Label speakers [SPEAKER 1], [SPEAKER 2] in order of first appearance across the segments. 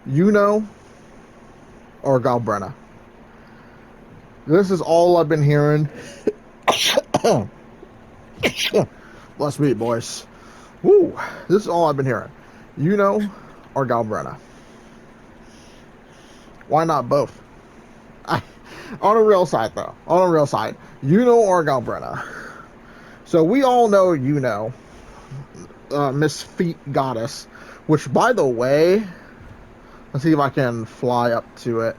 [SPEAKER 1] Luno or Galbrena. This is all I've been hearing. Bless me, boys. Woo! This is all I've been hearing. Luno or Galbrena. Why not both? On a real side, though. On a real side. Luno or Galbrena. So we all know Luno, Miss Feet Goddess. Which, by the way, let's see if I can fly up to it.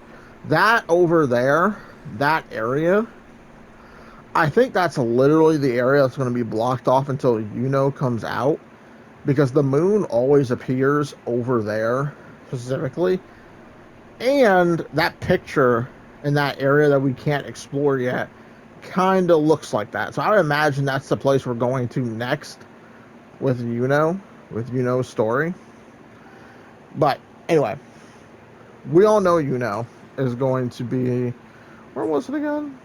[SPEAKER 1] That over there, that area, I think that's literally the area that's going to be blocked off until Luno comes out. Because the moon always appears over there, specifically. And that picture in that area that we can't explore yet kind of looks like that. So I would imagine that's the place we're going to next with Yuno's story. But anyway, we all know Yuno is going to be. Where was it again?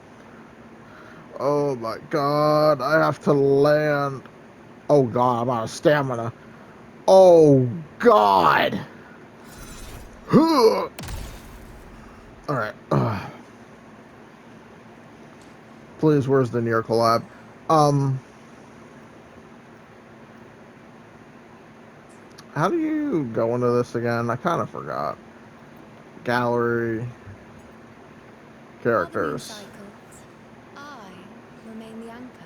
[SPEAKER 1] Oh my god, I have to land. Oh god, I'm out of stamina. Oh god! Alright. Please, where's the near collab? How do you go into this again? I kind of forgot. Gallery. Characters.
[SPEAKER 2] I remain the anchor.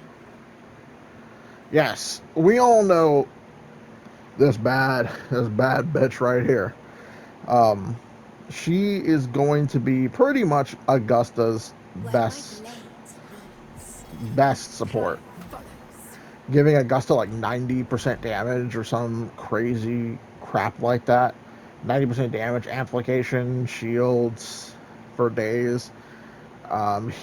[SPEAKER 1] Yes, we all know this bad bitch right here. She is going to be pretty much Augusta's best support. Giving Augusta like 90% damage or some crazy crap like that. 90% damage, amplification, shields for days,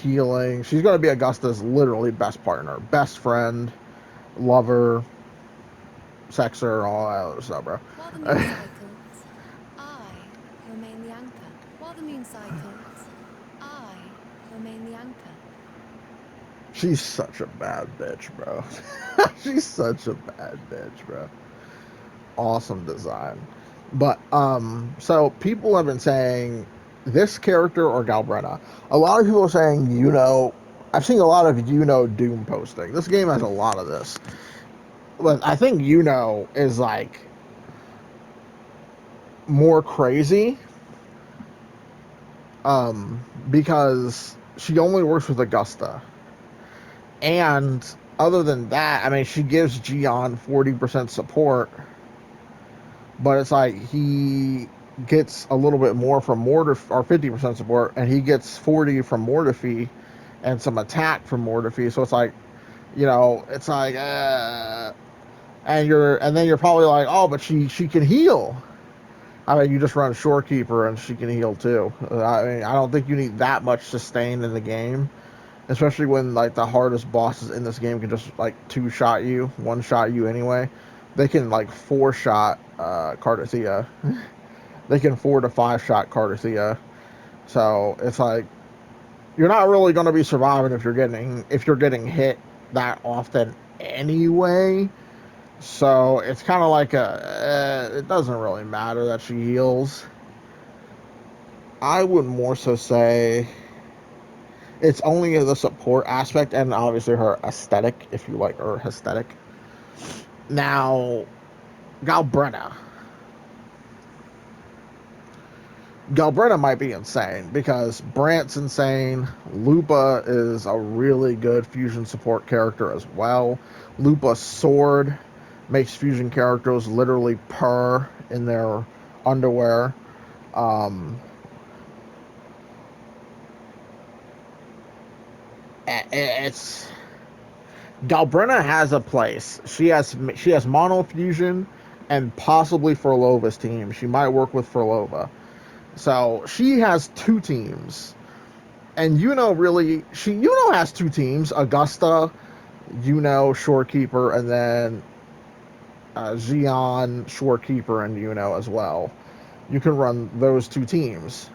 [SPEAKER 1] healing. She's going to be Augusta's literally best partner, best friend, lover, sexer, all that other stuff, bro.
[SPEAKER 2] While the moon cycles, I remain the anchor. While the moon cycles, I remain the anchor.
[SPEAKER 1] She's such a bad bitch, bro. She's such a bad bitch, bro. Awesome design. But so people have been saying this character or Galbrena. A lot of people are saying I've seen a lot of Doom posting. This game has a lot of this. But I think is like more crazy. Because she only works with Augusta. And other than that, I mean, she gives Gion 40% support, but it's like he gets a little bit more from Mortif, or 50% support, and he gets 40 from Mortify and some attack from Mortify. So it's like, it's like, and then you're probably like, oh, but she can heal. I mean, you just run Shorekeeper and she can heal too. I mean, I don't think you need that much sustain in the game. Especially when like the hardest bosses in this game can just like one-shot you anyway. They can like 4-shot Cardathea. They can 4 to 5-shot Cardathea. So it's like you're not really going to be surviving if you're getting hit that often anyway. So it's kind of like it doesn't really matter that she heals. I would more so say it's only the support aspect and obviously her aesthetic, if you like her aesthetic. Now, Galbrena. Galbrena might be insane because Brant's insane. Lupa is a really good fusion support character as well. Lupa's sword makes fusion characters literally purr in their underwear. It's Galbrena has a place. She has mono fusion and possibly Furlova's team. She might work with Furlova. So she has 2 teams. And Yuno has 2 teams. Augusta, Shorekeeper, and then Xion, Shorekeeper, and Yuno as well. You can run those 2 teams.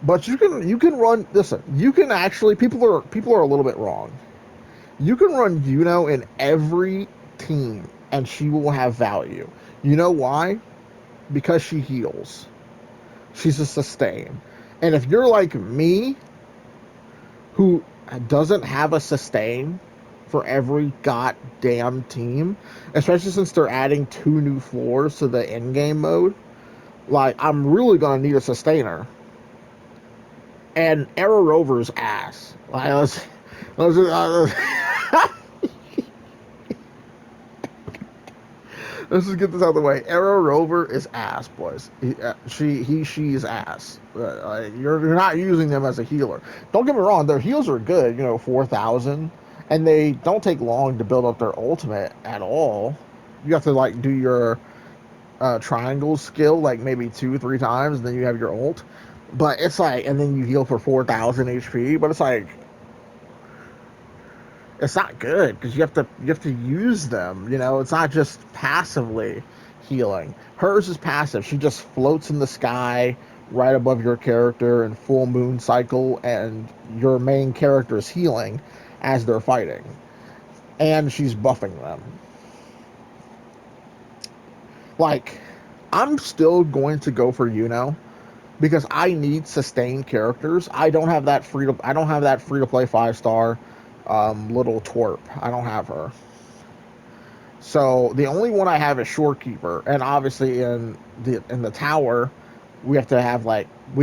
[SPEAKER 1] But you can run. Listen, you can actually people are a little bit wrong. You can run Yuno in every team, and she will have value. You know why? because she heals. She's a sustain. And if you're like me, who doesn't have a sustain for every goddamn team, especially since they're adding 2 new floors to the in-game mode, like, I'm really gonna need a sustainer. And Arrow Rover's ass. Like, let's just get this out of the way. Arrow Rover is ass, boys. She's ass. You're not using them as a healer. Don't get me wrong, their heals are good, 4,000, and they don't take long to build up their ultimate at all. You have to, like, do your triangle skill, like, maybe 2, 3 times, and then you have your ult. But it's like, and then you heal for 4,000 HP, but it's like, it's not good because you have to use them. It's not just passively healing. Hers is passive. She just floats in the sky right above your character in full moon cycle, and your main character is healing as they're fighting, and she's buffing them. Like, I'm still going to go for because I need sustained characters. I don't have that free to play 5 star little twerp. I don't have her. So the only one I have is Shorekeeper, and obviously in the tower, we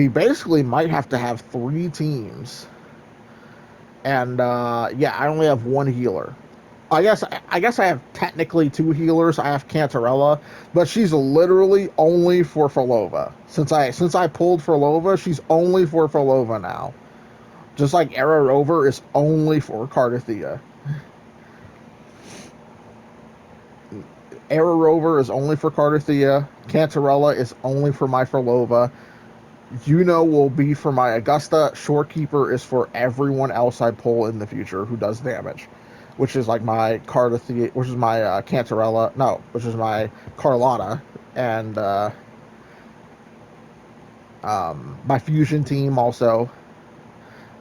[SPEAKER 1] basically might have to have 3 teams, and yeah, I only have 1 healer. I guess I have technically 2 healers. I have Cantarella, but she's literally only for Falova. Since I pulled Falova, she's only for Falova now. Just like Era Rover is only for Cardathea. Era Rover is only for Cardathea. Cantarella is only for my Falova. Will be for my Augusta. Shorekeeper is for everyone else I pull in the future who does damage, which is like my Cardathea, which is my Cantarella. No, which is my Carlotta, and my fusion team also.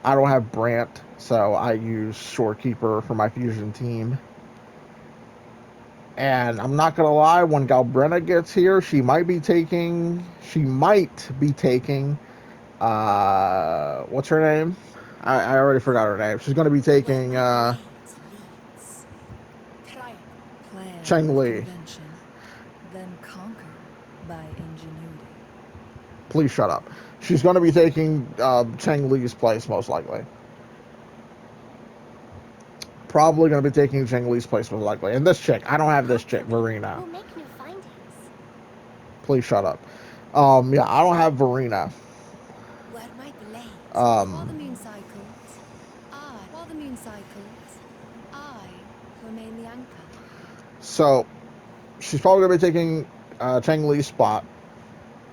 [SPEAKER 1] I don't have Brant, so I use Shorekeeper for my fusion team. And I'm not gonna lie, when Galbrena gets here, she might be taking. What's her name? I already forgot her name. She's gonna be taking
[SPEAKER 2] Plan
[SPEAKER 1] Cheng
[SPEAKER 2] with
[SPEAKER 1] Li.
[SPEAKER 2] convention, then conquer by ingenuity.
[SPEAKER 1] Please shut up. She's gonna be taking Cheng Li's place most likely. Probably gonna be taking Cheng Li's place most likely. And this chick, I don't have this chick, Verena.
[SPEAKER 3] We'll make new findings.
[SPEAKER 1] Please shut up. Yeah, I don't have Verena.
[SPEAKER 2] Where might the late? While the
[SPEAKER 1] Um,
[SPEAKER 2] moon cycles, I remain the anchor.
[SPEAKER 1] so she's probably gonna be taking Cheng Li's spot,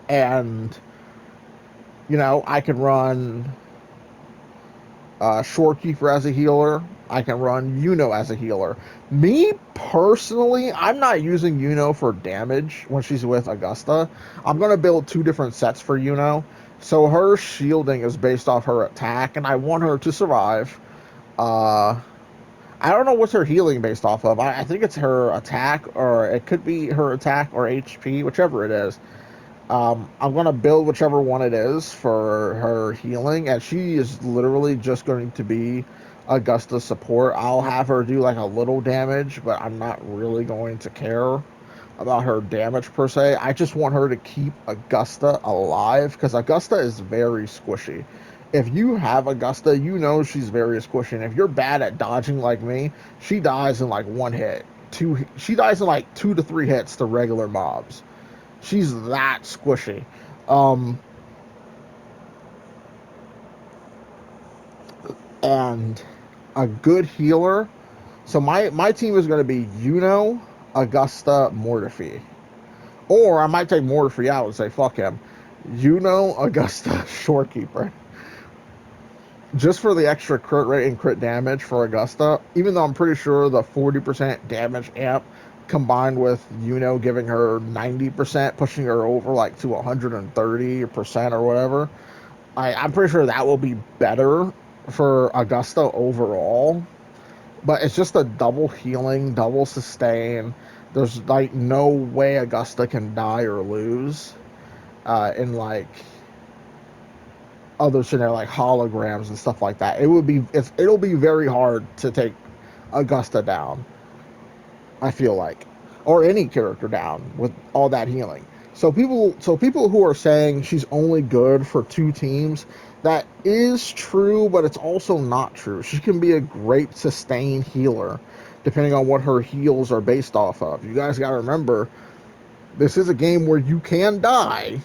[SPEAKER 1] and I can run Shorekeeper as a healer. I can run as a healer. Me personally, I'm not using for damage when she's with Augusta. I'm gonna build 2 different sets for So her shielding is based off her attack, and I want her to survive. Uh, I don't know what's her healing based off of. I think it's her attack, or it could be her attack or HP, whichever it is. I'm gonna build whichever one it is for her healing, and she is literally just going to be Augusta's support. I'll have her do like a little damage, but I'm not really going to care about her damage per se. I just want her to keep Augusta alive because Augusta is very squishy. If you have Augusta, she's very squishy. And if you're bad at dodging like me, she dies in like 1 hit. She dies in like 2 to 3 hits to regular mobs. She's that squishy. Um, and a good healer. So my team is going to be Augusta, Mortifi. Or I might take Mortifi out and say, fuck him. Augusta, Shorekeeper. Just for the extra crit rate and crit damage for Augusta, even though I'm pretty sure the 40% damage amp combined with giving her 90%, pushing her over like to 130% or whatever, I'm pretty sure that will be better for Augusta overall. But it's just a double healing, double sustain, There's like no way Augusta can die or lose in like other scenario like holograms and stuff like that. It'll be very hard to take Augusta down. I feel like, or any character down with all that healing. So people who are saying she's only good for two teams, that is true, but it's also not true. She can be a great sustain healer, depending on what her heals are based off of. You guys got to remember, this is a game where you can die.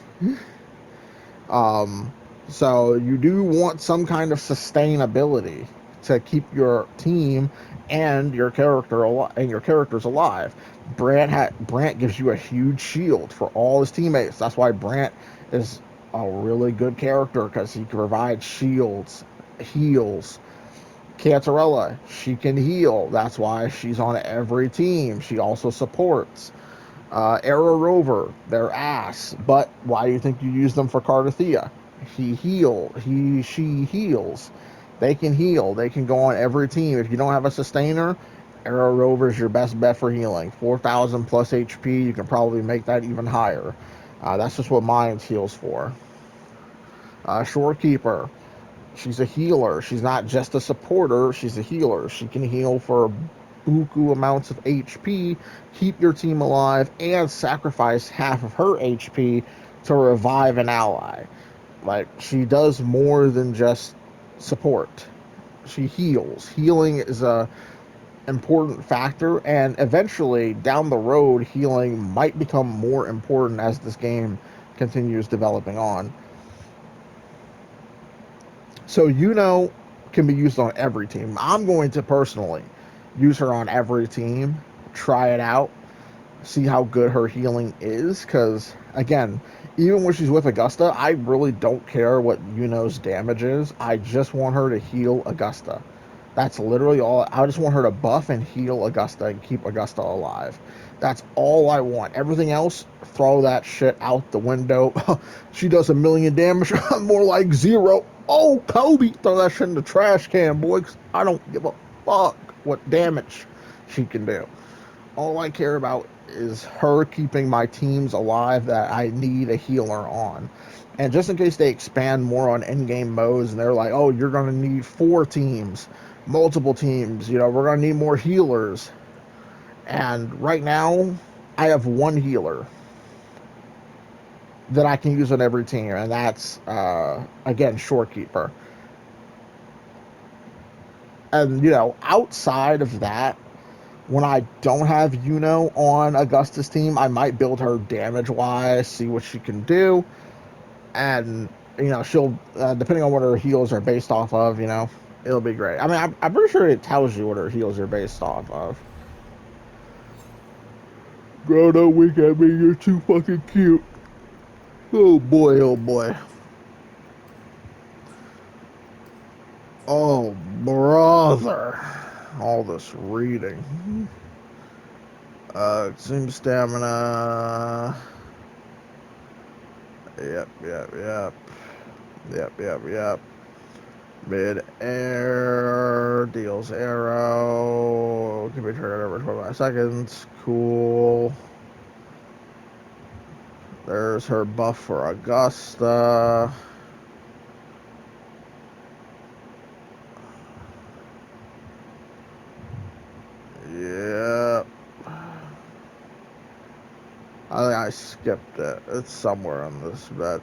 [SPEAKER 1] Um, so you do want some kind of sustainability to keep your team and your characters alive. Brant gives you a huge shield for all his teammates. That's why Brant is a really good character because he can provide shields, heals. Cantarella, she can heal. That's why she's on every team. She also supports. Arrow Rover, they're ass. But why do you think you use them for Cardathea? She heals. They can heal. They can go on every team. If you don't have a sustainer, Arrow Rover is your best bet for healing. 4,000 plus HP, you can probably make that even higher. That's just what Mines heals for. Shorekeeper, she's a healer. She's not just a supporter, she's a healer. She can heal for buku amounts of HP, keep your team alive, and sacrifice half of her HP to revive an ally. Like, she does more than just support. She heals. Healing is a important factor, and eventually down the road healing might become more important as this game continues developing on. So can be used on every team. I'm going to personally use her on every team, try it out, see how good her healing is. Because again, even when she's with Augusta, I really don't care what Yuno's damage is. I just want her to heal Augusta. That's literally all. I just want her to buff and heal Augusta and keep Augusta alive. That's all I want. Everything else, throw that shit out the window. She does 1,000,000 damage. More like zero. Oh, Kobe, throw that shit in the trash can, boys. I don't give a fuck what damage she can do. All I care about is her keeping my teams alive that I need a healer on. And just in case they expand more on in-game modes and they're like, oh, you're going to need 4 teams, multiple teams, we're going to need more healers. And right now, I have one healer that I can use on every team, and that's, again, Shorekeeper. And, outside of that, when I don't have on Augusta's team, I might build her damage wise, see what she can do, and she'll depending on what her heals are based off of, it'll be great. I mean, I'm pretty sure it tells you what her heals are based off of. Girl, don't wink at me. You're too fucking cute. Oh boy, oh boy. Oh brother, all this reading. Seems stamina. Yep, yep, yep. Yep, yep, yep. Mid air deals arrow. Can be triggered over 25 seconds. Cool. There's her buff for Augusta. Yep. I think I skipped it. It's somewhere on this batch.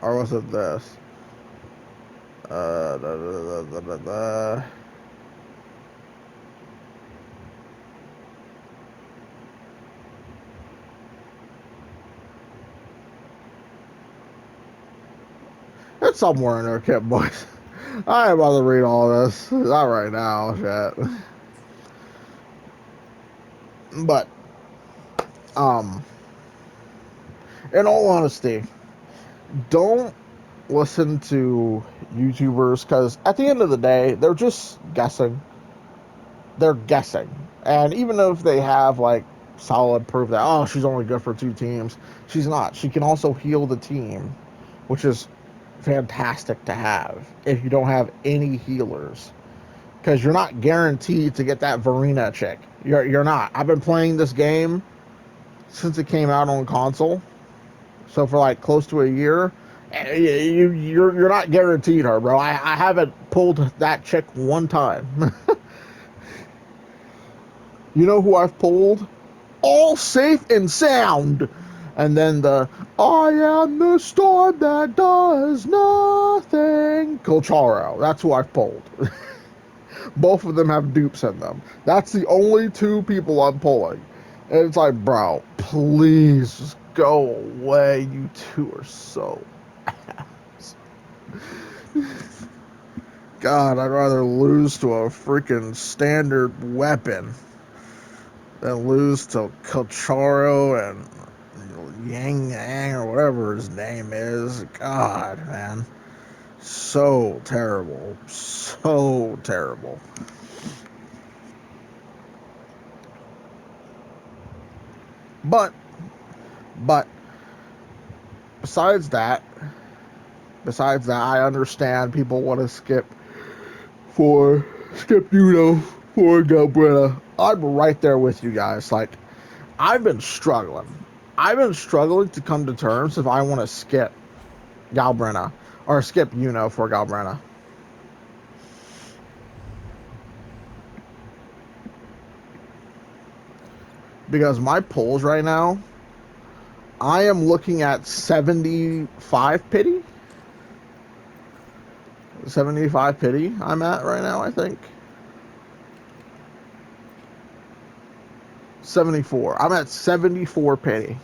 [SPEAKER 1] Or was it this? Da, da, da, da, da. It's somewhere in there, Kid Boys. I ain't about to read all this. Not right now, shit. But, um, in all honesty, don't listen to YouTubers because at the end of the day, they're just guessing. They're guessing. And even if they have like solid proof that, oh, she's only good for 2 teams, she's not. She can also heal the team, which is fantastic to have if you don't have any healers. because you're not guaranteed to get that Verena chick. You're not. I've been playing this game since it came out on console, so for like close to a year. You're not guaranteed her, bro. I haven't pulled that chick one time. You know who I've pulled? All safe and sound. And then the I am the storm that does nothing. Colcharo. That's who I've pulled. Both of them have dupes in them. That's the only two people I'm pulling. And it's like, bro, please just go away. You two are so ass. God, I'd rather lose to a freaking standard weapon than lose to Colcharo and Yang Yang or whatever his name is. God, man. So terrible. So terrible. But besides that, I understand people want to skip Luno for Galbrena. I'm right there with you guys. Like, I've been struggling. To come to terms if I want to skip Galbrena or skip Yuno for Galbrena. Because my polls right now, I am looking at 75 pity. 75 pity I'm at right now, I think. 74. I'm at 74 pity.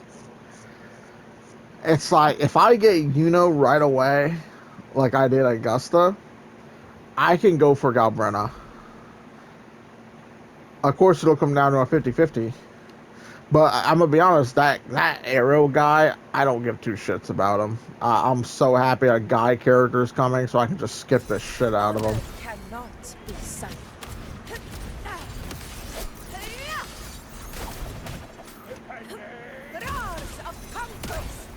[SPEAKER 1] It's like, if I get Yuno right away, like I did Augusta, I can go for Galbrena. Of course, it'll come down to a 50-50. But I'm going to be honest, that Arrow guy, I don't give two shits about him. I'm so happy a guy character is coming, so I can just skip the shit out of him.
[SPEAKER 2] Cannot be silent. The roars of conquest.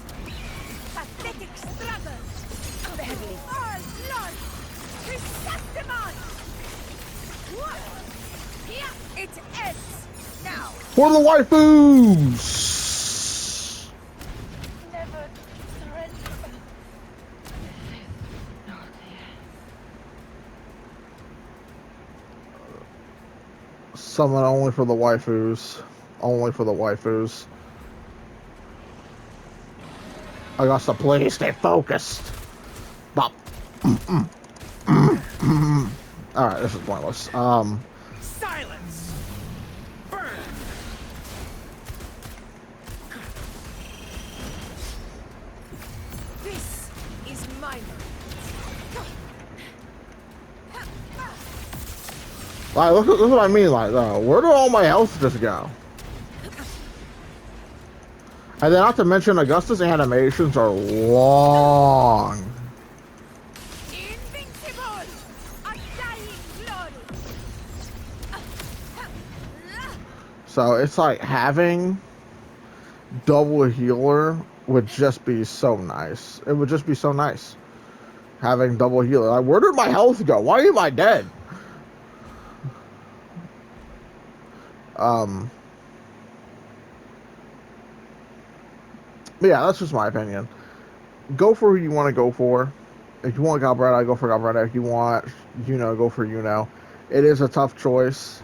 [SPEAKER 2] Pathetic struggle. Barely. All blood. Chrysanthemum. Here it ends. Now.
[SPEAKER 1] For the waifus!
[SPEAKER 2] Never surrender.
[SPEAKER 1] Summon only for the waifus. Only for the waifus. Augusta, please stay focused. Bop. Alright, this is pointless.
[SPEAKER 3] Silence! Burn!
[SPEAKER 2] This is my moment.
[SPEAKER 1] Like, look what I mean, like, where did all my health just go? And then not to mention, Augusta's animations are long.
[SPEAKER 2] Invincible! Undying glory!
[SPEAKER 1] So it's like having double healer would just be so nice. It would just be so nice. Having double healer. Like, where did my health go? Why am I dead? Yeah, that's just my opinion. Go for who you want to go for. If you want Galbrena, go for Galbrena. If you want Yuno, go for Yuno. It is a tough choice.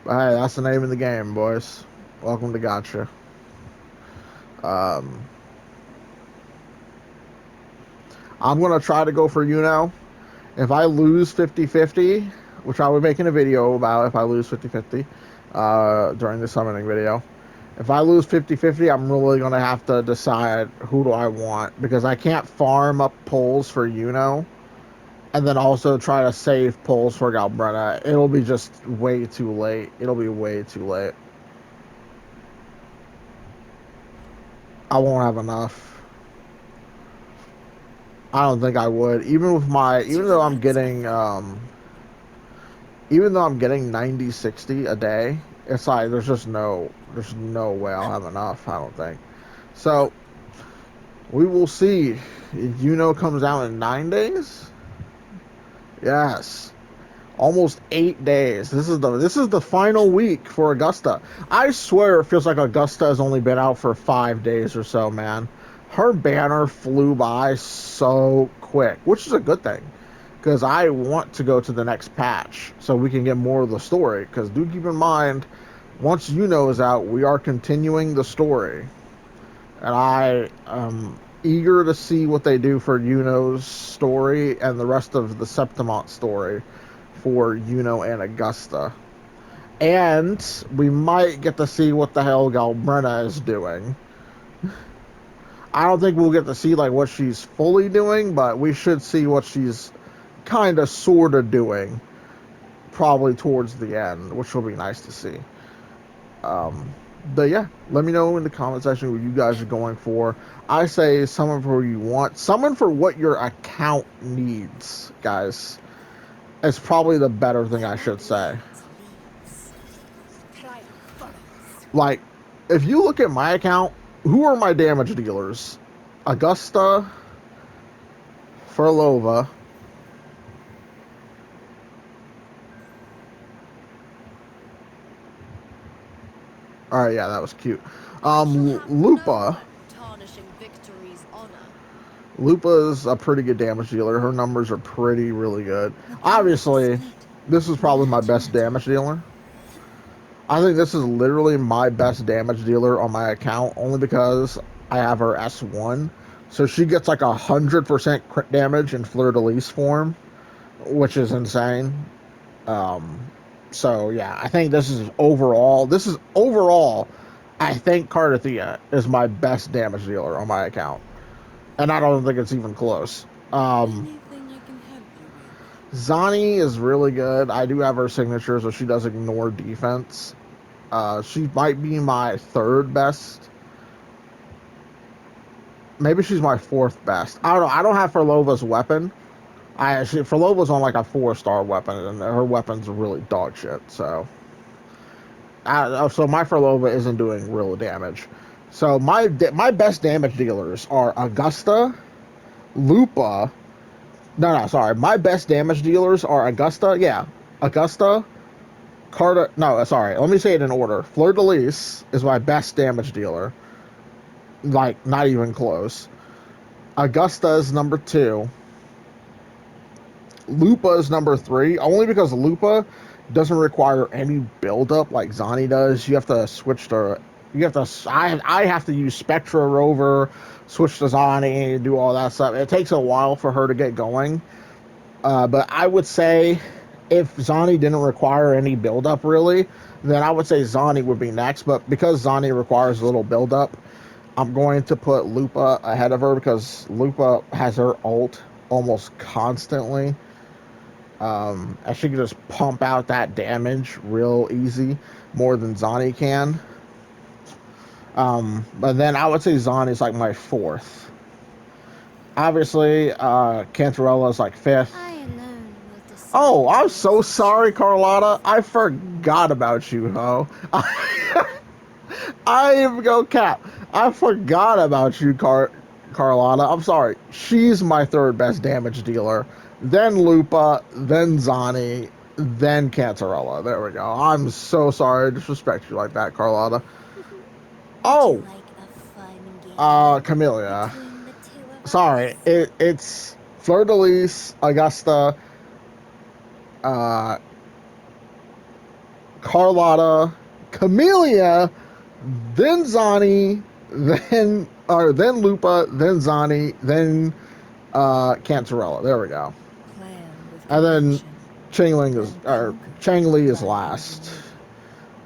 [SPEAKER 1] But hey, that's the name of the game, boys. Welcome to Gotcha. I'm going to try to go for Yuno. If I lose 50-50, which I'll be making a video about if I lose 50-50 during the summoning video. If I lose 50-50, I'm really going to have to decide who do I want. Because I can't farm up pulls for Yuno. And then also try to save pulls for Galbrena. It'll be just way too late. It'll be way too late. I won't have enough. I don't think I would. Even though I'm getting 90-60 a day, it's like there's no way I'll have enough, I don't think. So we will see. If Yuno comes out in 9 days. Yes. Almost 8 days. This is the final week for Augusta. I swear it feels like Augusta has only been out for 5 days or so, man. Her banner flew by so quick, which is a good thing. Because I want to go to the next patch so we can get more of the story. Because do keep in mind, once Yuno is out, we are continuing the story. And I am eager to see what they do for Yuno's story and the rest of the Septimont story for Yuno and Augusta. And we might get to see what the hell Galbrena is doing. I don't think we'll get to see like what she's fully doing, but we should see what she's kind of sort of doing probably towards the end, which will be nice to see. But yeah, let me know in the comment section what you guys are going for. I say summon for what you want. Summon for what your account needs, guys. It's probably the better thing I should say. Like, if you look at my account, who are my damage dealers? Augusta, Furlova. Alright, yeah, that was cute. Lupa. Lupa's a pretty good damage dealer. Her numbers are really good. Obviously, this is probably my best damage dealer. I think this is literally my best damage dealer on my account, only because I have her S1. So she gets like 100% crit damage in Fleur-de-Lis form, which is insane. So yeah, I think this is overall, I think Cardathea is my best damage dealer on my account. And I don't think it's even close. Zani is really good. I do have her signature, so she does ignore defense. She might be my third best. Maybe she's my fourth best. I don't know. I don't have Furlova's weapon. Furlova's on like a 4-star weapon, and her weapon's really dog shit. So my Furlova isn't doing real damage. So my best damage dealers are Augusta, Lupa. No, sorry. My best damage dealers are Augusta. Yeah, Augusta, Carta. No, sorry. Let me say it in order. Fleur-de-Lis is my best damage dealer. Like, not even close. Augusta is number 2. Lupa is number 3. Only because Lupa doesn't require any buildup like Zani does. You have to switch to. I have to use Spectra Rover, switch to Zani, do all that stuff. It takes a while for her to get going. But I would say if Zani didn't require any buildup really, then I would say Zani would be next. But because Zani requires a little buildup, I'm going to put Lupa ahead of her because Lupa has her ult almost constantly. And she can just pump out that damage real easy, more than Zani can. But then I would say Zani is like my fourth. Obviously, Cantarella is like fifth. Oh, I'm so sorry, Carlotta. I forgot about you, ho. I even go cap. I forgot about you, Carlotta. I'm sorry. She's my third best damage dealer. Then Lupa, then Zani, then Cantarella. There we go. I'm so sorry to disrespect you like that, Carlotta. Oh! Camellia. Sorry. It's Fleur-de-Lis, Augusta, Carlotta, Camellia, then Zani, then Lupa, then Zani, then Cantarella. There we go. And then Changli is last.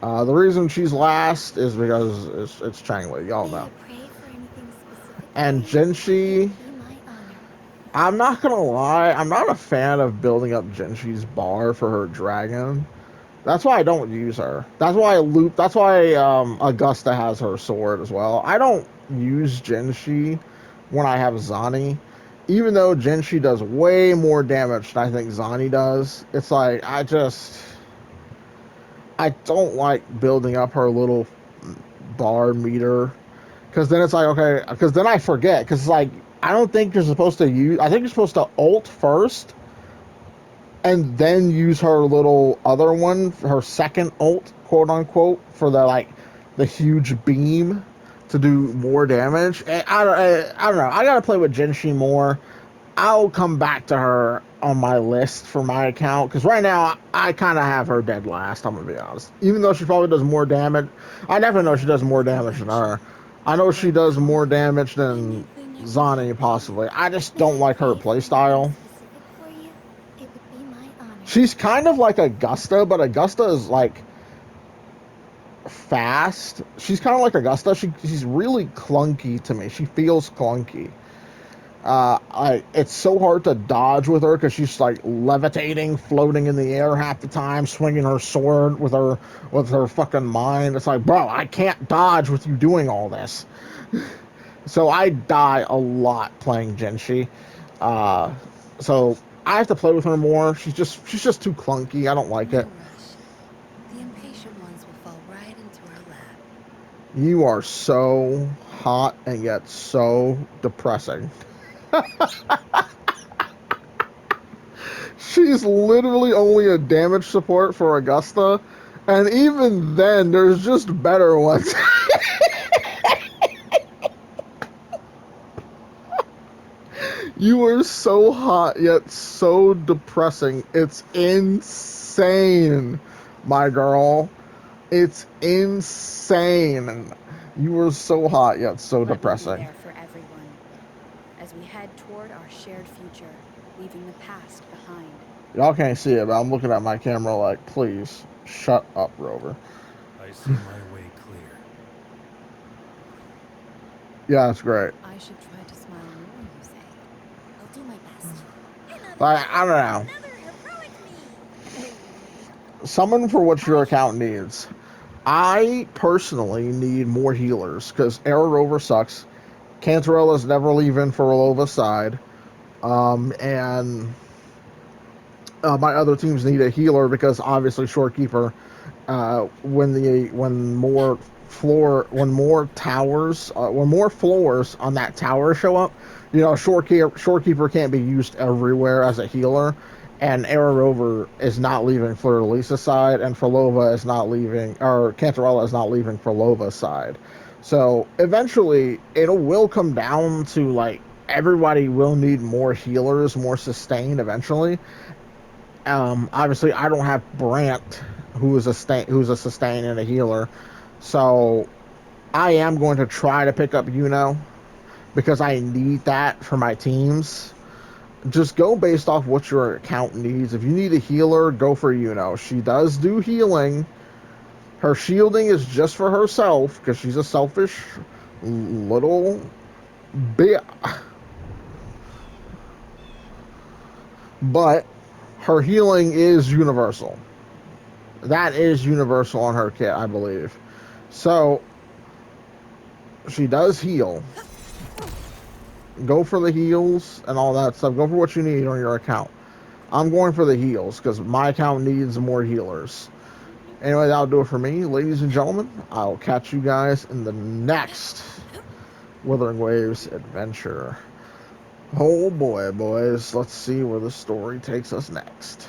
[SPEAKER 1] The reason she's last is because it's Changli, y'all know. And Genshi, I'm not gonna lie, I'm not a fan of building up Genshi's bar for her dragon. That's why I don't use her. That's why Augusta has her sword as well. I don't use Genshi when I have Zani. Even though Genshi does way more damage than I think Zani does. It's like, I don't like building up her little bar meter. Because then it's like, okay, because then I forget. Because it's like, I don't think you're supposed to use, I think you're supposed to ult first. and then use her little other one, her second ult, quote unquote, for the huge beam to do more damage. And I don't know. I gotta play with Jinshi more. I'll come back to her on my list for my account because right now I kind of have her dead last. I'm gonna be honest. Even though she probably does more damage, I definitely know she does more damage than her. I know she does more damage than Zani possibly. I just don't like her playstyle.
[SPEAKER 2] Specific for you? It would be my honor.
[SPEAKER 1] She's kind of like Augusta, but Augusta is like fast. She's kind of like Augusta. She's really clunky to me. She feels clunky. It's so hard to dodge with her because she's like levitating, floating in the air half the time, swinging her sword with her fucking mind. It's like, bro, I can't dodge with you doing all this. So I die a lot playing Genshi. So I have to play with her more. She's just too clunky. I don't like
[SPEAKER 2] No
[SPEAKER 1] it.
[SPEAKER 2] rush. The impatient ones will fall right into our lap.
[SPEAKER 1] You are so hot and yet so depressing. She's literally only a damage support for Augusta, and even then, there's just better ones. You are so hot yet so depressing. It's insane, my girl. It's insane. You are so hot yet so
[SPEAKER 4] Let me be
[SPEAKER 1] depressing.
[SPEAKER 4] there for everyone as we head toward our shared future, leaving the past behind.
[SPEAKER 1] Y'all can't see it, but I'm looking at my camera like, please, shut up, Rover.
[SPEAKER 3] I see my way clear.
[SPEAKER 1] Yeah, that's great.
[SPEAKER 2] I should try to smile more, you say? I'll do my best.
[SPEAKER 1] I don't know.
[SPEAKER 2] Another heroic me!
[SPEAKER 1] Summon for what your account needs. I personally need more healers because Era Rover sucks. Cantarella's never leaving for Alova's side. And my other teams need a healer because obviously Shorekeeper. When more floors on that tower show up, Shorekeeper can't be used everywhere as a healer, and Era Rover is not leaving for Lisa's side, and Frolova is not leaving, or Cantarella is not leaving for Lova's side. So eventually, it will come down to like everybody will need more healers, more sustain eventually. Obviously, I don't have Brant, who's a sustain and a healer, so I am going to try to pick up Yuno because I need that for my teams. Just go based off what your account needs. If you need a healer, go for Yuno. She does do healing. Her shielding is just for herself because she's a selfish little bit. But her healing is universal. That is universal on her kit, I believe. So she does heal. Go for the heals and all that stuff. Go for what you need on your account. I'm going for the heals because my account needs more healers. Anyway, that'll do it for me, ladies and gentlemen. I'll catch you guys in the next Wuthering Waves adventure. Oh boy, boys. Let's see where the story takes us next.